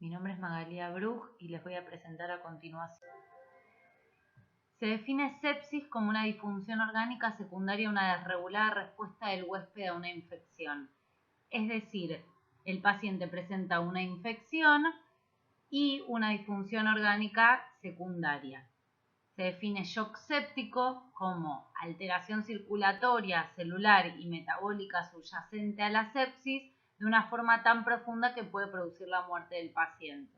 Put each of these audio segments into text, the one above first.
Mi nombre es Magalia Bruch y les voy a presentar a continuación. Se define sepsis como una disfunción orgánica secundaria a una desregulada respuesta del huésped a una infección. Es decir, el paciente presenta una infección y una disfunción orgánica secundaria. Se define shock séptico como alteración circulatoria, celular y metabólica subyacente a la sepsis de una forma tan profunda que puede producir la muerte del paciente.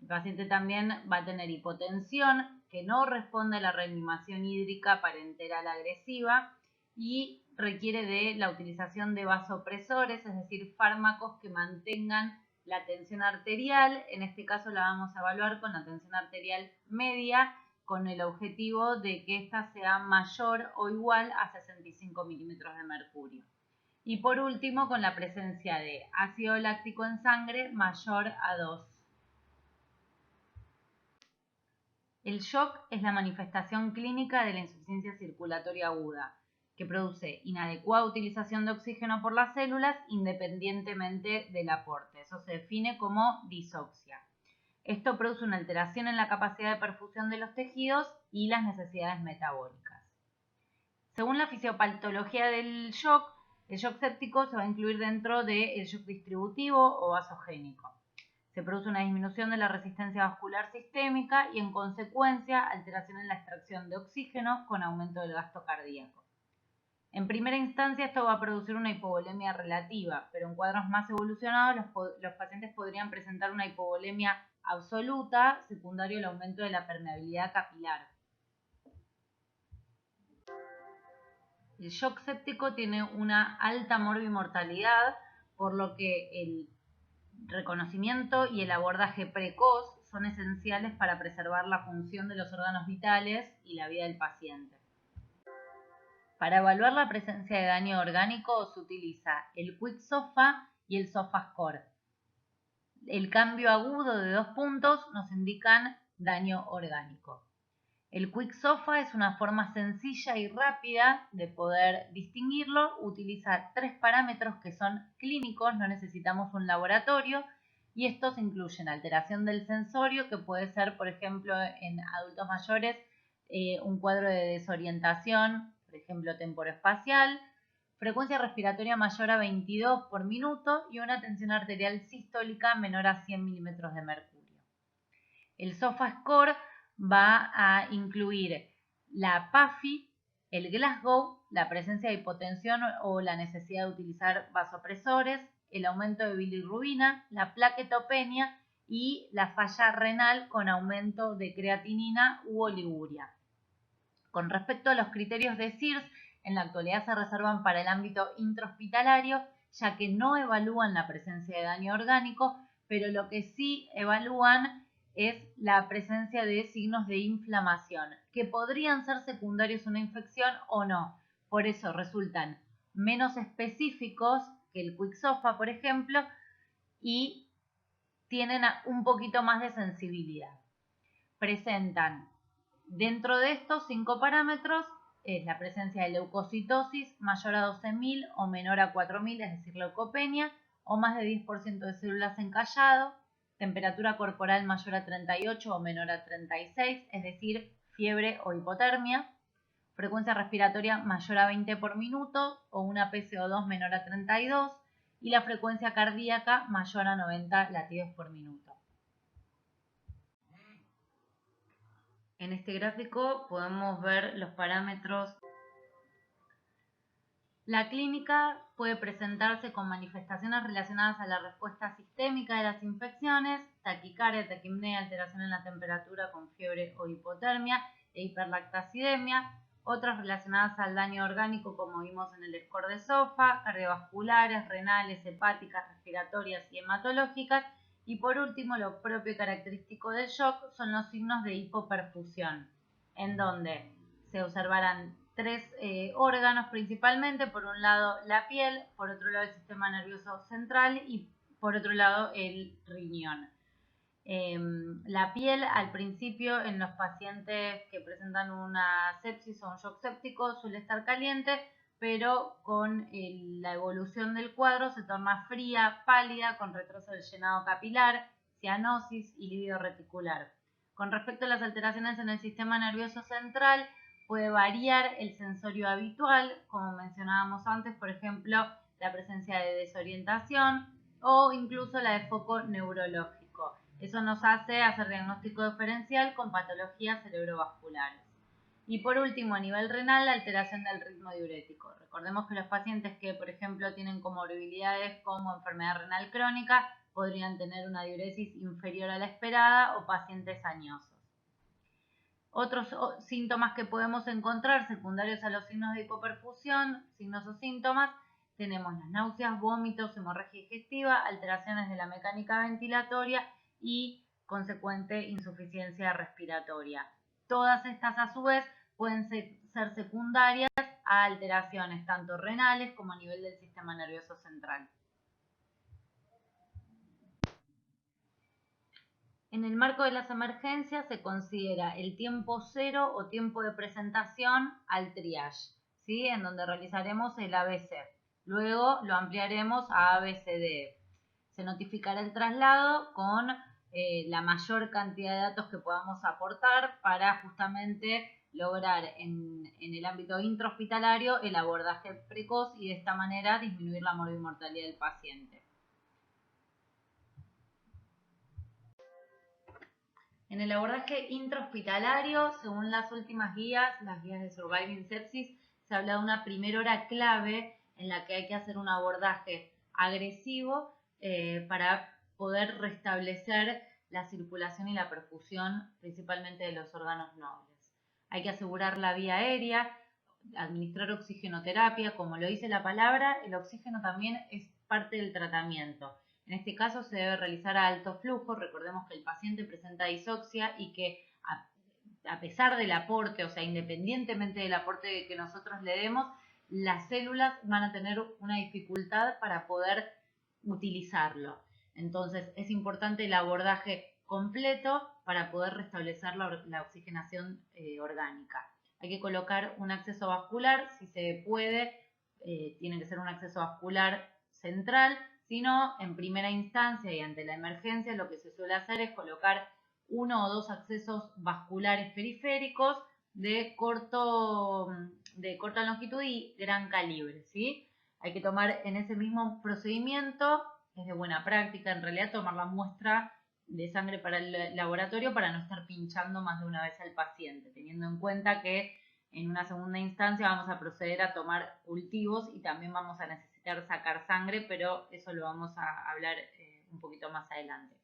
El paciente también va a tener hipotensión que no responde a la reanimación hídrica parenteral agresiva y requiere de la utilización de vasopresores, es decir, fármacos que mantengan la tensión arterial. En este caso la vamos a evaluar con la tensión arterial media, con el objetivo de que ésta sea mayor o igual a 65 milímetros de mercurio. Y por último, con la presencia de ácido láctico en sangre mayor a 2. El shock es la manifestación clínica de la insuficiencia circulatoria aguda, que produce inadecuada utilización de oxígeno por las células independientemente del aporte. Eso se define como disoxia. Esto produce una alteración en la capacidad de perfusión de los tejidos y las necesidades metabólicas. Según la fisiopatología del shock, el shock séptico se va a incluir dentro del shock distributivo o vasogénico. Se produce una disminución de la resistencia vascular sistémica y, en consecuencia, alteración en la extracción de oxígeno con aumento del gasto cardíaco. En primera instancia, esto va a producir una hipovolemia relativa, pero en cuadros más evolucionados los pacientes podrían presentar una hipovolemia absoluta, secundario al aumento de la permeabilidad capilar. El shock séptico tiene una alta morbimortalidad, por lo que el reconocimiento y el abordaje precoz son esenciales para preservar la función de los órganos vitales y la vida del paciente. Para evaluar la presencia de daño orgánico se utiliza el Quick SOFA y el SOFA Score. El cambio agudo de 2 puntos nos indican daño orgánico. El Quick SOFA es una forma sencilla y rápida de poder distinguirlo. Utiliza 3 parámetros que son clínicos, no necesitamos un laboratorio, y estos incluyen alteración del sensorio, que puede ser, por ejemplo, en adultos mayores, un cuadro de desorientación, por ejemplo, temporoespacial, frecuencia respiratoria mayor a 22 por minuto y una tensión arterial sistólica menor a 100 milímetros de mercurio. El SOFA Score va a incluir la PAFI, el Glasgow, la presencia de hipotensión o la necesidad de utilizar vasopresores, el aumento de bilirrubina, la plaquetopenia y la falla renal con aumento de creatinina u oliguria. Con respecto a los criterios de SIRS, en la actualidad se reservan para el ámbito intrahospitalario, ya que no evalúan la presencia de daño orgánico, pero lo que sí evalúan es la presencia de signos de inflamación, que podrían ser secundarios a una infección o no. Por eso resultan menos específicos que el Quick SOFA, por ejemplo, y tienen un poquito más de sensibilidad. Presentan dentro de estos 5 parámetros es la presencia de leucocitosis mayor a 12.000 o menor a 4.000, es decir, leucopenia, o más de 10% de células en callado, temperatura corporal mayor a 38 o menor a 36, es decir, fiebre o hipotermia, frecuencia respiratoria mayor a 20 por minuto o una PCO2 menor a 32 y la frecuencia cardíaca mayor a 90 latidos por minuto. En este gráfico podemos ver los parámetros. La clínica puede presentarse con manifestaciones relacionadas a la respuesta sistémica de las infecciones, taquicardia, taquipnea, alteración en la temperatura con fiebre o hipotermia e hiperlactacidemia. Otras relacionadas al daño orgánico, como vimos en el score de SOFA, cardiovasculares, renales, hepáticas, respiratorias y hematológicas. Y por último, lo propio y característico del shock son los signos de hipoperfusión, en donde se observarán 3 órganos principalmente: por un lado la piel, por otro lado el sistema nervioso central y por otro lado el riñón. La piel, al principio, en los pacientes que presentan una sepsis o un shock séptico, suele estar caliente, pero con la evolución del cuadro se torna fría, pálida, con retraso del llenado capilar, cianosis y líquido reticular. Con respecto a las alteraciones en el sistema nervioso central, puede variar el sensorio habitual, como mencionábamos antes, por ejemplo, la presencia de desorientación o incluso la de foco neurológico. Eso nos hace hacer diagnóstico diferencial con patologías cerebrovasculares. Y por último, a nivel renal, la alteración del ritmo diurético. Recordemos que los pacientes que, por ejemplo, tienen comorbilidades como enfermedad renal crónica podrían tener una diuresis inferior a la esperada o pacientes añosos. Otros síntomas que podemos encontrar secundarios a los signos de hipoperfusión, signos o síntomas, tenemos las náuseas, vómitos, hemorragia digestiva, alteraciones de la mecánica ventilatoria y consecuente insuficiencia respiratoria. Todas estas a su vez pueden ser secundarias a alteraciones tanto renales como a nivel del sistema nervioso central. En el marco de las emergencias se considera el tiempo cero o tiempo de presentación al triage, ¿sí? En donde realizaremos el ABC. Luego lo ampliaremos a ABCDE. Se notificará el traslado con la mayor cantidad de datos que podamos aportar para justamente lograr en el ámbito intrahospitalario el abordaje precoz y de esta manera disminuir la morbimortalidad del paciente. En el abordaje intrahospitalario, según las últimas guías, las guías de Surviving Sepsis, se habla de una primera hora clave en la que hay que hacer un abordaje agresivo para poder restablecer la circulación y la perfusión, principalmente de los órganos nobles. Hay que asegurar la vía aérea, administrar oxigenoterapia, como lo dice la palabra, el oxígeno también es parte del tratamiento. En este caso se debe realizar a alto flujo. Recordemos que el paciente presenta disoxia y que a pesar del aporte, o sea, independientemente del aporte que nosotros le demos, las células van a tener una dificultad para poder utilizarlo. Entonces es importante el abordaje completo para poder restablecer la oxigenación orgánica. Hay que colocar un acceso vascular, si se puede, tiene que ser un acceso vascular central. Si no, en primera instancia y ante la emergencia, lo que se suele hacer es colocar 1 o 2 accesos vasculares periféricos de corta longitud y gran calibre, ¿sí? Hay que tomar en ese mismo procedimiento, es de buena práctica en realidad, tomar la muestra de sangre para el laboratorio para no estar pinchando más de una vez al paciente, teniendo en cuenta que en una segunda instancia vamos a proceder a tomar cultivos y también vamos a necesitar sacar sangre, pero eso lo vamos a hablar un poquito más adelante.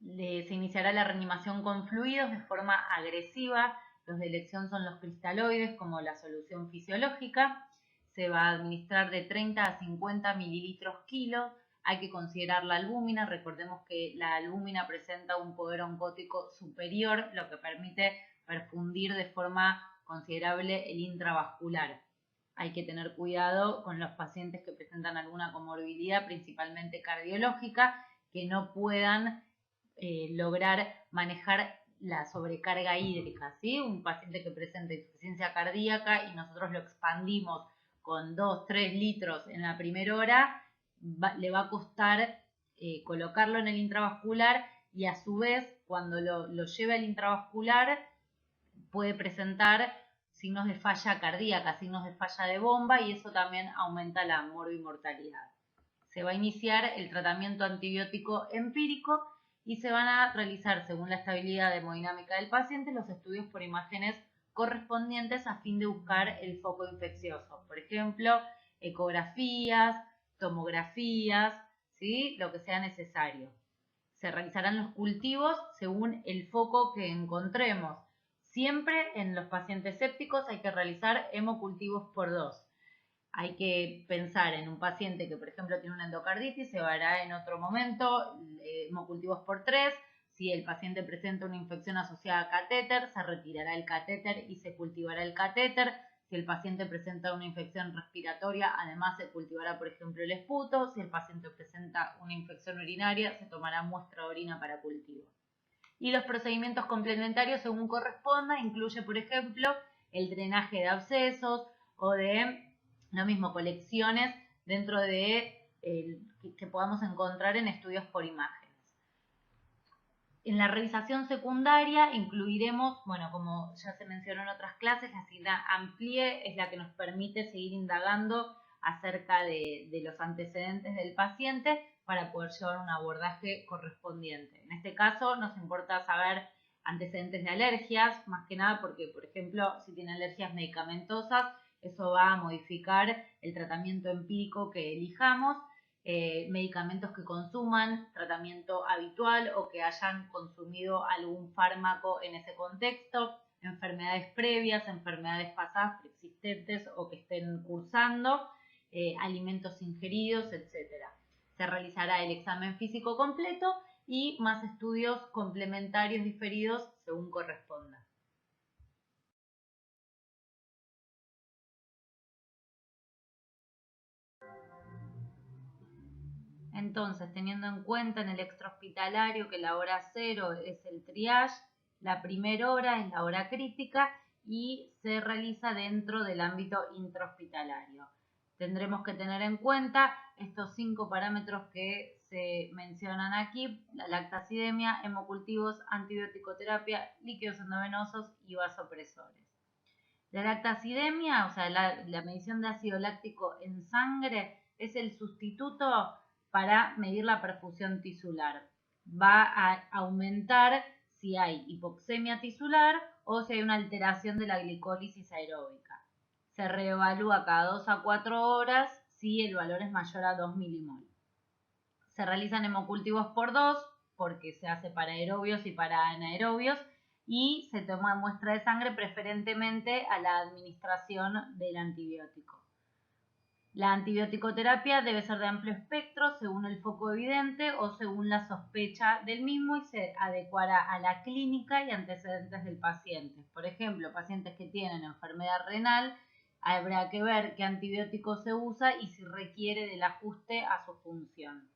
Se iniciará la reanimación con fluidos de forma agresiva. Los de elección son los cristaloides como la solución fisiológica. Se va a administrar de 30 a 50 mililitros kilo. Hay que considerar la albúmina. Recordemos que la albúmina presenta un poder oncótico superior, lo que permite perfundir de forma considerable el intravascular. Hay que tener cuidado con los pacientes que presentan alguna comorbilidad, principalmente cardiológica, que no puedan lograr manejar la sobrecarga hídrica, ¿sí? Un paciente que presenta insuficiencia cardíaca y nosotros lo expandimos con 2-3 litros en la primera hora, le va a costar colocarlo en el intravascular y a su vez cuando lo lleve al intravascular puede presentar signos de falla cardíaca, signos de falla de bomba y eso también aumenta la morbimortalidad. Se va a iniciar el tratamiento antibiótico empírico y se van a realizar, según la estabilidad hemodinámica del paciente, los estudios por imágenes correspondientes a fin de buscar el foco infeccioso. Por ejemplo, ecografías, tomografías, ¿sí? Lo que sea necesario. Se realizarán los cultivos según el foco que encontremos. Siempre en los pacientes sépticos hay que realizar hemocultivos por 2. Hay que pensar en un paciente que, por ejemplo, tiene una endocarditis, se hará en otro momento hemocultivos por 3. Si el paciente presenta una infección asociada a catéter, se retirará el catéter y se cultivará el catéter. Si el paciente presenta una infección respiratoria, además se cultivará, por ejemplo, el esputo. Si el paciente presenta una infección urinaria, se tomará muestra de orina para cultivo. Y los procedimientos complementarios, según corresponda, incluye, por ejemplo, el drenaje de abscesos o de, lo mismo, colecciones dentro de que podamos encontrar en estudios por imágenes. En la revisación secundaria incluiremos, bueno, como ya se mencionó en otras clases, la sigla AMPLIE es la que nos permite seguir indagando acerca de los antecedentes del paciente para poder llevar un abordaje correspondiente. En este caso nos importa saber antecedentes de alergias, más que nada porque, por ejemplo, si tiene alergias medicamentosas, eso va a modificar el tratamiento empírico que elijamos. Medicamentos que consuman, tratamiento habitual o que hayan consumido algún fármaco en ese contexto, enfermedades previas, enfermedades pasadas preexistentes o que estén cursando, alimentos ingeridos, etc. Se realizará el examen físico completo y más estudios complementarios diferidos según corresponda. Entonces, teniendo en cuenta en el extrahospitalario que la hora cero es el triage, la primera hora es la hora crítica y se realiza dentro del ámbito intrahospitalario. Tendremos que tener en cuenta estos 5 parámetros que se mencionan aquí: la lactacidemia, hemocultivos, antibiótico-terapia, líquidos endovenosos y vasopresores. La lactacidemia, o sea, la medición de ácido láctico en sangre, es el sustituto para medir la perfusión tisular. Va a aumentar si hay hipoxemia tisular o si hay una alteración de la glicólisis aeróbica. Se reevalúa cada 2 a 4 horas si el valor es mayor a 2 milimol. Se realizan hemocultivos por 2 porque se hace para aerobios y para anaerobios, y se toma muestra de sangre preferentemente a la administración del antibiótico. La antibiótico-terapia debe ser de amplio espectro según el foco evidente o según la sospecha del mismo y se adecuará a la clínica y antecedentes del paciente. Por ejemplo, pacientes que tienen enfermedad renal, habrá que ver qué antibiótico se usa y si requiere del ajuste a su función.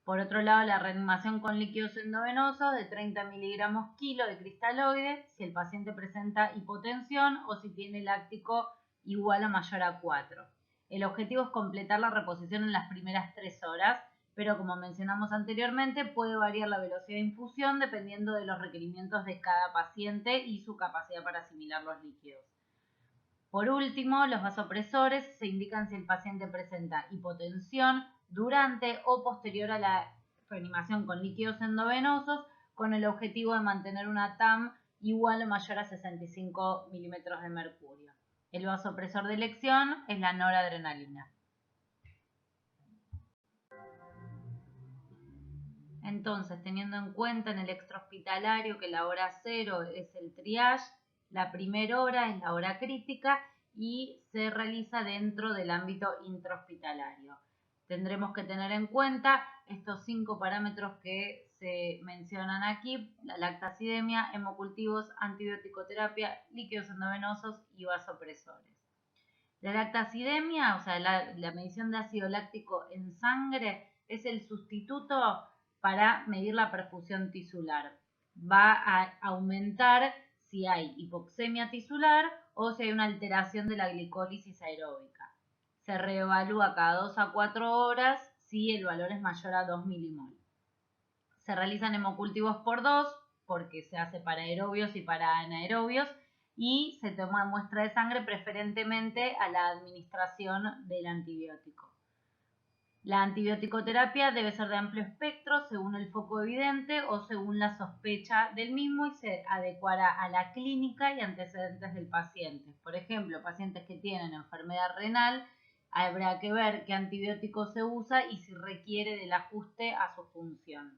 Por otro lado, la reanimación con líquidos endovenosos de 30 miligramos kilo de cristaloide si el paciente presenta hipotensión o si tiene láctico igual o mayor a 4. El objetivo es completar la reposición en las primeras 3 horas, pero como mencionamos anteriormente, puede variar la velocidad de infusión dependiendo de los requerimientos de cada paciente y su capacidad para asimilar los líquidos. Por último, los vasopresores se indican si el paciente presenta hipotensión durante o posterior a la reanimación con líquidos endovenosos, con el objetivo de mantener una TAM igual o mayor a 65 milímetros de mercurio. El vasopresor de elección es la noradrenalina. Entonces, teniendo en cuenta en el extrahospitalario que la hora cero es el triage, la primera hora es la hora crítica y se realiza dentro del ámbito intrahospitalario. Tendremos que tener en cuenta estos 5 parámetros que se mencionan aquí: la lactacidemia, hemocultivos, antibiótico-terapia, líquidos endovenosos y vasopresores. La lactacidemia, o sea, la medición de ácido láctico en sangre, es el sustituto para medir la perfusión tisular. Va a aumentar si hay hipoxemia tisular o si hay una alteración de la glicólisis aeróbica. Se reevalúa cada 2 a 4 horas si el valor es mayor a 2 milimol. Se realizan hemocultivos por 2 porque se hace para aerobios y para anaerobios, y se toma muestra de sangre preferentemente a la administración del antibiótico. La antibiótico-terapia debe ser de amplio espectro según el foco evidente o según la sospecha del mismo y se adecuará a la clínica y antecedentes del paciente. Por ejemplo, pacientes que tienen enfermedad renal, habrá que ver qué antibiótico se usa y si requiere del ajuste a su función.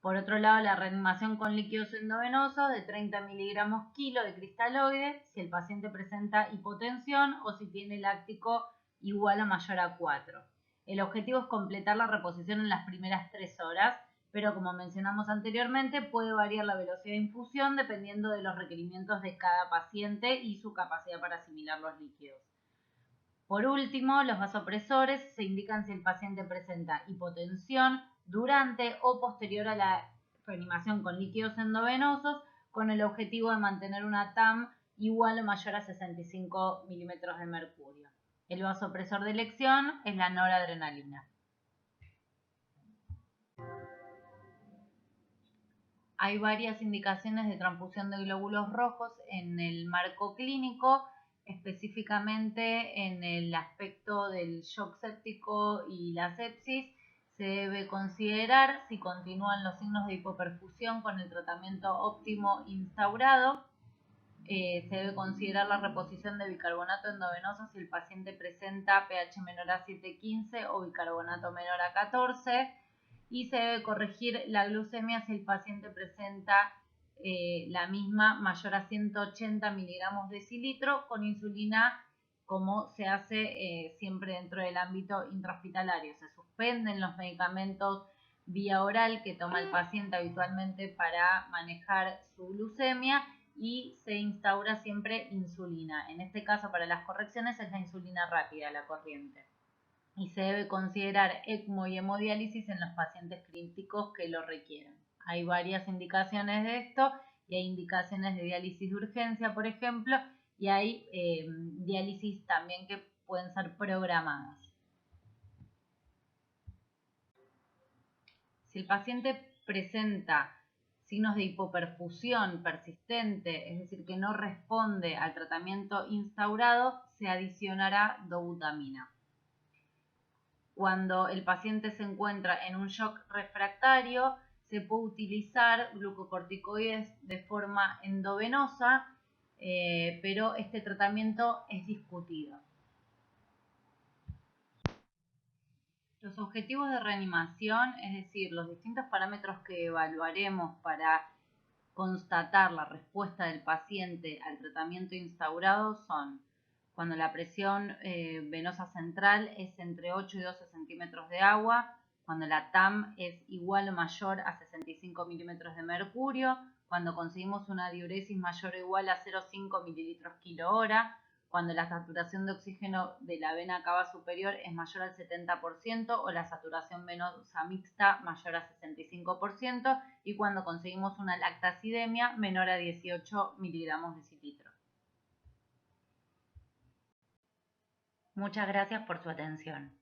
Por otro lado, la reanimación con líquidos endovenosos de 30 miligramos kilo de cristaloide si el paciente presenta hipotensión o si tiene láctico igual o mayor a 4. El objetivo es completar la reposición en las primeras 3 horas, pero como mencionamos anteriormente, puede variar la velocidad de infusión dependiendo de los requerimientos de cada paciente y su capacidad para asimilar los líquidos. Por último, los vasopresores se indican si el paciente presenta hipotensión durante o posterior a la reanimación con líquidos endovenosos, con el objetivo de mantener una TAM igual o mayor a 65 milímetros de mercurio. El vasopresor de elección es la noradrenalina. Hay varias indicaciones de transfusión de glóbulos rojos en el marco clínico, específicamente en el aspecto del shock séptico y la sepsis. Se debe considerar si continúan los signos de hipoperfusión con el tratamiento óptimo instaurado. Se debe considerar la reposición de bicarbonato endovenoso si el paciente presenta pH menor a 7,15 o bicarbonato menor a 14, y se debe corregir la glucemia si el paciente presenta la misma mayor a 180 miligramos decilitro con insulina, como se hace siempre dentro del ámbito intrahospitalario. Se suspenden los medicamentos vía oral que toma el paciente habitualmente para manejar su glucemia y se instaura siempre insulina. En este caso, para las correcciones es la insulina rápida, la corriente. Y se debe considerar ECMO y hemodiálisis en los pacientes críticos que lo requieran. Hay varias indicaciones de esto y hay indicaciones de diálisis de urgencia, por ejemplo, y hay diálisis también que pueden ser programadas. Si el paciente presenta signos de hipoperfusión persistente, es decir, que no responde al tratamiento instaurado, se adicionará dobutamina. Cuando el paciente se encuentra en un shock refractario, se puede utilizar glucocorticoides de forma endovenosa, pero este tratamiento es discutido. Los objetivos de reanimación, es decir, los distintos parámetros que evaluaremos para constatar la respuesta del paciente al tratamiento instaurado, son cuando la presión venosa central es entre 8 y 12 centímetros de agua, cuando la TAM es igual o mayor a 65 milímetros de mercurio, cuando conseguimos una diuresis mayor o igual a 0,5 mililitros kilo hora, cuando la saturación de oxígeno de la vena cava superior es mayor al 70% o la saturación venosa mixta mayor a 65%, y cuando conseguimos una lactacidemia menor a 18 miligramos decilitro. Muchas gracias por su atención.